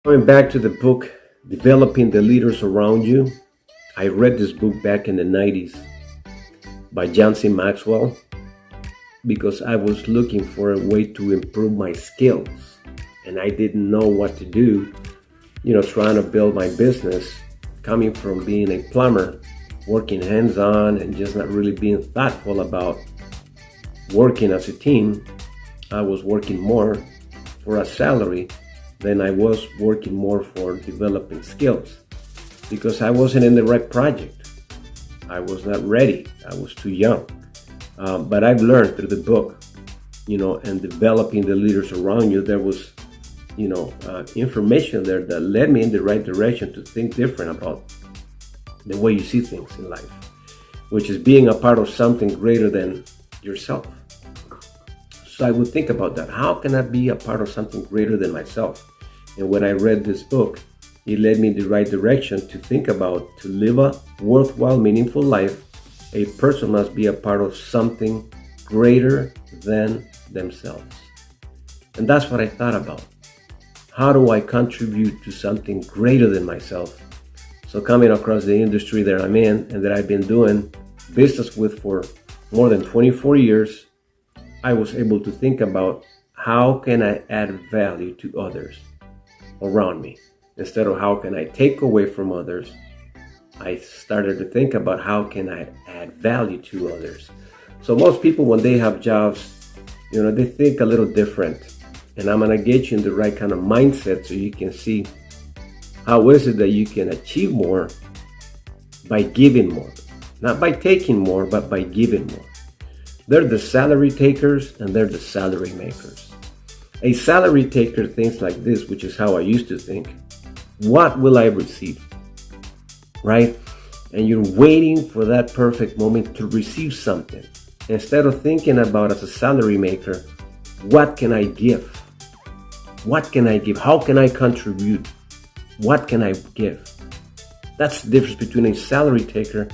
Going back to the book, Developing the Leaders Around You, I read this book back in the 90s by John C. Maxwell because I was looking for a way to improve my skills and I didn't know what to do, trying to build my business, coming from being a plumber, working hands on and just not really being thoughtful about working as a team. I was working more for a salary than I was working more for developing skills because I wasn't in the right project. I was not ready. I was too young. But I've learned through the book, and developing the leaders around you, there was, information there that led me in the right direction to think different about the way you see things in life, which is being a part of something greater than yourself. So I would think about that. How can I be a part of something greater than myself? And when I read this book, it led me in the right direction to think about to live a worthwhile, meaningful life, a person must be a part of something greater than themselves. And that's what I thought about. How do I contribute to something greater than myself? So coming across the industry that I'm in and that I've been doing business with for more than 24 years, I was able to think about how can I add value to others around me. Instead of how can I take away from others, I started to think about how can I add value to others. So most people, when they have jobs, they think a little different. And I'm going to get you in the right kind of mindset so you can see how is it that you can achieve more by giving more. Not by taking more, but by giving more. They're the salary takers and they're the salary makers. A salary taker thinks like this, which is how I used to think. What will I receive? Right? And you're waiting for that perfect moment to receive something. Instead of thinking about as a salary maker, what can I give? What can I give? How can I contribute? What can I give? That's the difference between a salary taker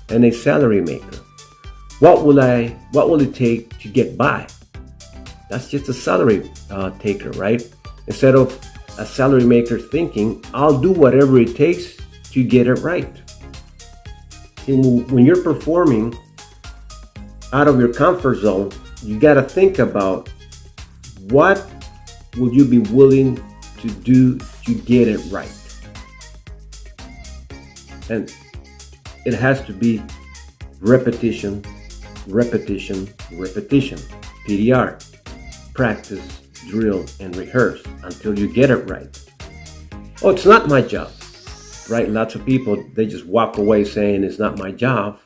and a salary maker. What will it take to get by? That's just a salary taker, right? Instead of a salary maker thinking, I'll do whatever it takes to get it right. And when you're performing out of your comfort zone, you got to think about what would you be willing to do to get it right. And it has to be repetition, repetition, repetition. PDR. Practice, drill, and rehearse until you get it right. Oh, it's not my job, right? Lots of people, they just walk away saying it's not my job,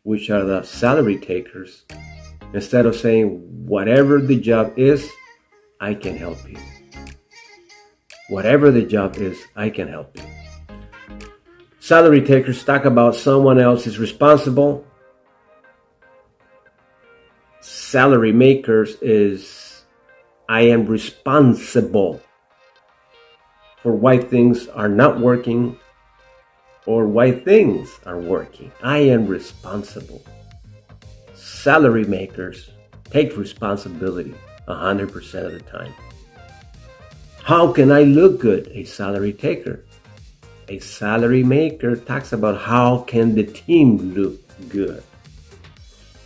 which are the salary takers, instead of saying whatever the job is, I can help you. Whatever the job is, I can help you. Salary takers talk about someone else is responsible. Salary makers is I am responsible for why things are not working or why things are working. I am responsible. Salary makers take responsibility 100% of the time. How can I look good? A salary taker. A salary maker talks about how can the team look good.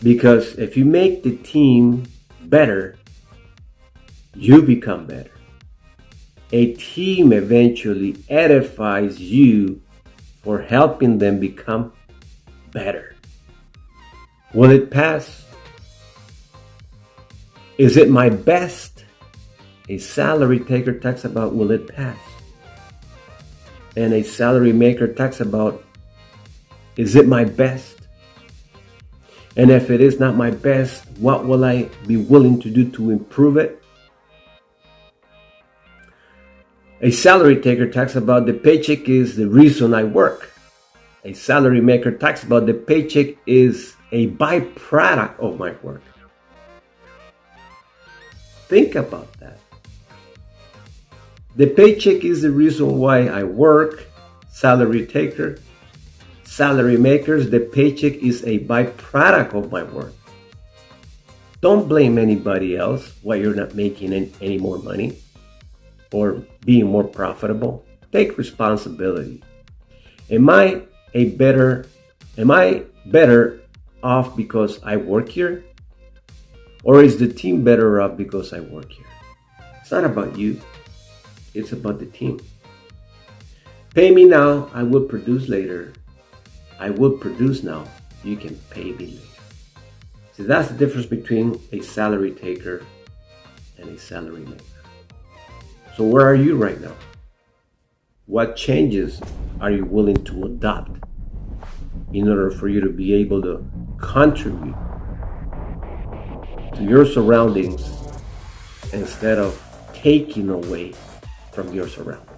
Because if you make the team better, you become better. A team eventually edifies you for helping them become better. Will it pass? Is it my best? A salary taker talks about will it pass? And a salary maker talks about is it my best? And if it is not my best, what will I be willing to do to improve it? A salary taker talks about the paycheck is the reason I work. A salary maker talks about the paycheck is a byproduct of my work. Think about that. The paycheck is the reason why I work. Salary taker. Salary makers, the paycheck is a byproduct of my work. Don't blame anybody else why you're not making any more money. or being more profitable? Take responsibility. Am I better off because I work here? Or is the team better off because I work here? It's not about you. It's about the team. Pay me now, I will produce later. I will produce now, you can pay me later. See, that's the difference between a salary taker and a salary maker. So where are you right now? What changes are you willing to adopt in order for you to be able to contribute to your surroundings instead of taking away from your surroundings?